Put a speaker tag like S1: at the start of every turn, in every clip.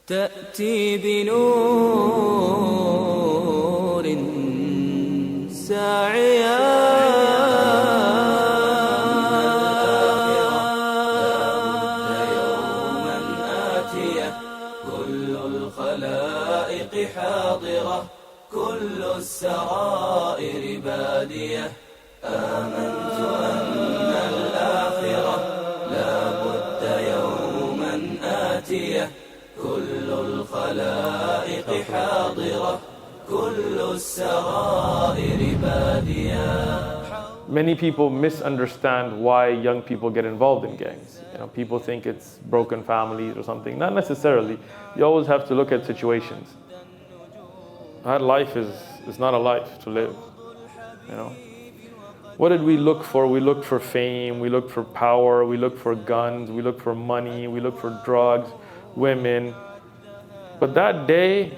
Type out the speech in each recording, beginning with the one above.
S1: تأتي بنور ساعيا يوما آتية كل الخلائق حاضرة كل السرائر بادية آمنت أن الآخرة لا بد يوما آتية كل الخلائق حاضرة كل السرائر بادية.
S2: Many people misunderstand why young people get involved in gangs. People think it's broken families or something. Not necessarily. You always have to look at situations. That life is not a life to live. What did we look for? We looked for fame, we looked for power, we looked for guns, we looked for money, we looked for drugs, women. But that day,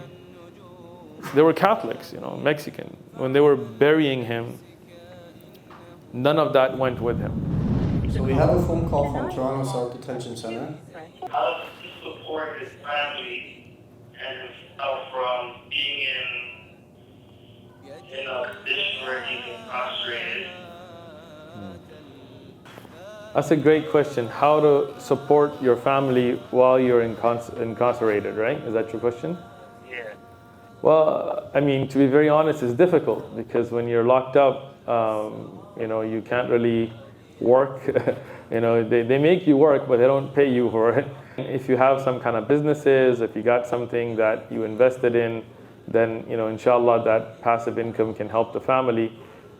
S2: they were Catholics, Mexican. When they were burying him, none of that went with him.
S3: So we have a phone call from Toronto South Detention Center.
S4: How does he support his family and himself from being in a position where he's incarcerated?
S2: That's a great question. How to support your family while you're incarcerated, right? Is that your question?
S4: Yeah.
S2: Well, to be very honest, it's difficult because when you're locked up, you can't really work. They make you work, but they don't pay you for it. If you have some kind of businesses, if you got something that you invested in, then, inshallah, that passive income can help the family.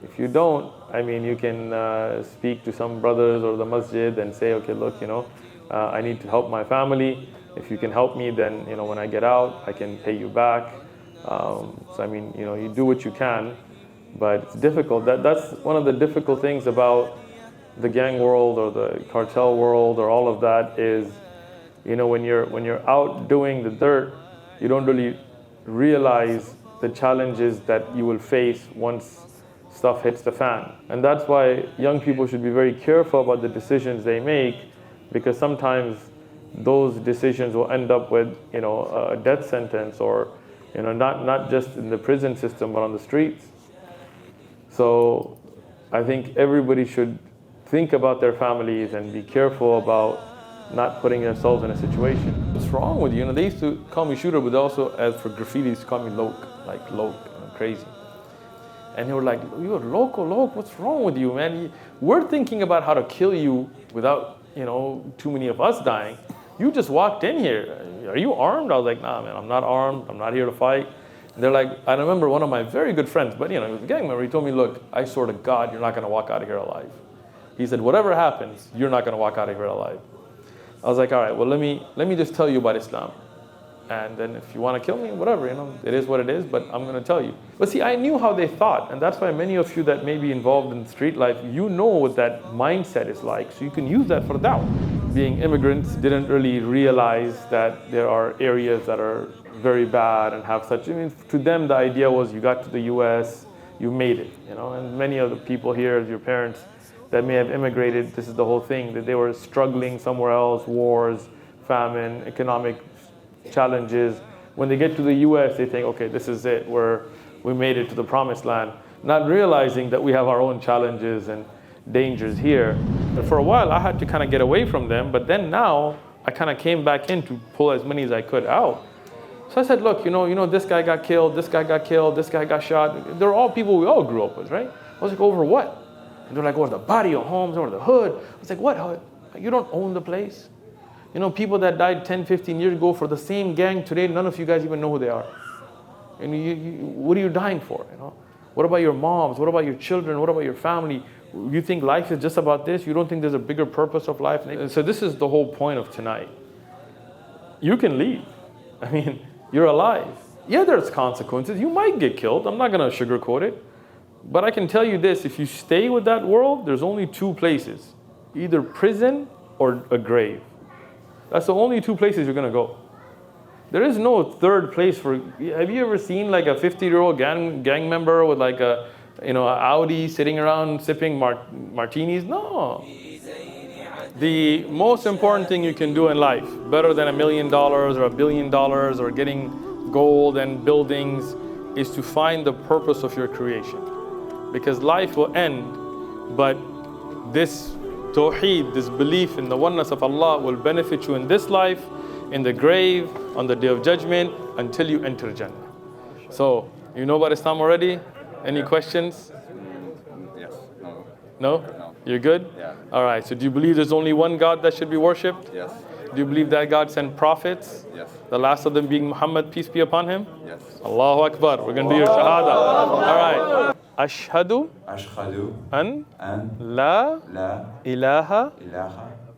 S2: If you don't, you can speak to some brothers or the masjid and say, okay, look, I need to help my family. If you can help me, then, when I get out, I can pay you back. You do what you can, but it's difficult. That's one of the difficult things about the gang world or the cartel world or all of that is, when you're out doing the dirt, you don't really realize the challenges that you will face once stuff hits the fan. And that's why young people should be very careful about the decisions they make, because sometimes those decisions will end up with, a death sentence or, not just in the prison system, but on the streets. So I think everybody should think about their families and be careful about not putting themselves in a situation. What's wrong with you? They used to call me shooter, but also, as for graffiti, they used to call me Loke, crazy. And they were like, you're loco, what's wrong with you, man? We're thinking about how to kill you without, too many of us dying. You just walked in here. Are you armed? I was like, nah, man, I'm not armed. I'm not here to fight. And they're like, I remember one of my very good friends, but he was a gang member. He told me, look, I swear to God, you're not going to walk out of here alive. He said, whatever happens, you're not going to walk out of here alive. I was like, all right, well, let me just tell you about Islam. And then if you want to kill me, whatever, it is what it is, but I'm going to tell you. But see, I knew how they thought, and that's why many of you that may be involved in street life, you know what that mindset is like, so you can use that for da'wah. Being immigrants, didn't really realize that there are areas that are very bad and have such, to them the idea was you got to the US, you made it, and many of the people here, your parents, that may have immigrated, this is the whole thing, that they were struggling somewhere else, wars, famine, economic challenges. When they get to the US, they think, okay, this is it, we made it to the promised land, not realizing that we have our own challenges and dangers here. But for a while, I had to kind of get away from them, but then now, I kind of came back in to pull as many as I could out. So I said, look, this guy got killed, this guy got killed, this guy got shot. They're all people we all grew up with, right? I was like, over what? And they're like, over the barrio homes, over the hood. I was like, what hood? You don't own the place. People that died 10, 15 years ago for the same gang today, none of you guys even know who they are. And what are you dying for? What about your moms? What about your children? What about your family? You think life is just about this? You don't think there's a bigger purpose of life? And so this is the whole point of tonight. You can leave. You're alive. Yeah, there's consequences. You might get killed. I'm not going to sugarcoat it. But I can tell you this, if you stay with that world, there's only two places. Either prison or a grave. That's the only two places you're going to go. There is no third place for, have you ever seen like a 50-year-old gang member with like a, Audi sitting around sipping martinis? No. The most important thing you can do in life, better than $1 million or $1 billion or getting gold and buildings, is to find the purpose of your creation. Because life will end, but this tawheed, this belief in the oneness of Allah will benefit you in this life, in the grave, on the day of judgment, until you enter Jannah. So, you know about Islam already? Any questions?
S5: Yes. No.
S2: No?
S5: No.
S2: You're good?
S5: Yeah.
S2: All right, so do you believe there's only one God that should be worshipped?
S5: Yes.
S2: Do you believe that God sent prophets?
S5: Yes.
S2: The last of them being Muhammad, peace be upon him?
S5: Yes.
S2: Allahu Akbar. We're going to do your shahada. All right. Ashhadu
S5: أشهد
S2: an
S5: أن
S2: la
S5: لا
S2: ilaha
S5: إله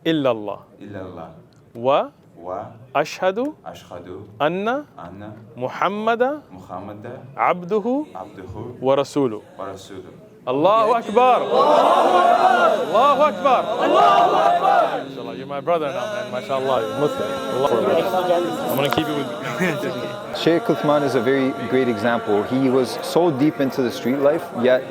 S2: illallah.
S5: إلا الله
S2: Wa
S5: وأشهد
S2: ashhadu anna
S5: أن
S2: Muhammada
S5: محمدا
S2: abduhu
S5: عبده
S2: wa rasuluh.
S5: ورسوله.
S2: Allahu Akbar. Allahu Akbar. Allahu Akbar. Inshallah, you're my brother now, man. MashaAllah, you're Muslim. I'm going to keep it with
S6: Shaykh Uthman is a very great example. He was so deep into the street life, yet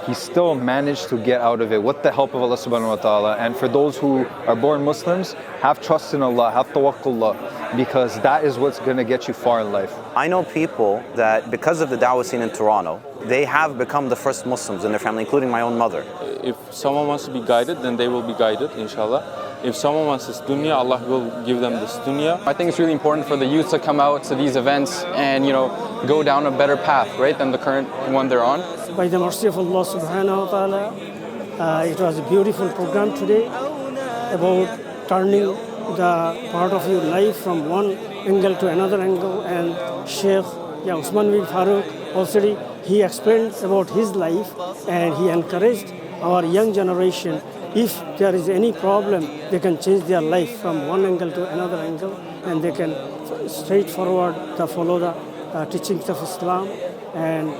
S6: he still managed to get out of it with the help of Allah subhanahu wa ta'ala. And for those who are born Muslims, have trust in Allah, have tawakkullah, because that is what's going to get you far in life.
S7: I know people that because of the da'wah scene in Toronto, they have become the first Muslims in their family, including my own mother.
S8: If someone wants to be guided, then they will be guided, inshallah. If someone wants this dunya, Allah will give them this dunya.
S9: I think it's really important for the youth to come out to these events and, go down a better path, right, than the current one they're on.
S10: By the mercy of Allah subhanahu wa ta'ala, it was a beautiful program today about turning the part of your life from one angle to another angle. And Shaykh Uthman Ibn Farooq also, he explained about his life, and he encouraged our young generation, if there is any problem, they can change their life from one angle to another angle, and they can straightforward follow the teachings of Islam. And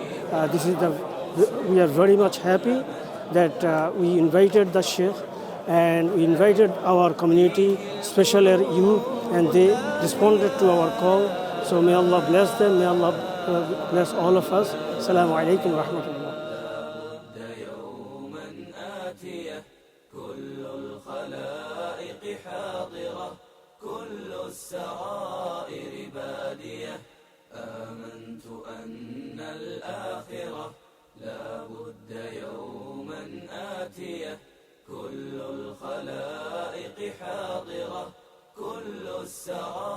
S10: we are very much happy that we invited the Shaykh, and we invited our community, especially our youth, and they responded to our call. So may Allah bless them, may Allah bless all of us. Assalamu alaikum wa rahmatullah.
S1: كل الخلائق حاضرة كل السرائر بادية آمنت أن الآخرة لا بد يوما آتية كل الخلائق حاضرة كل السرائر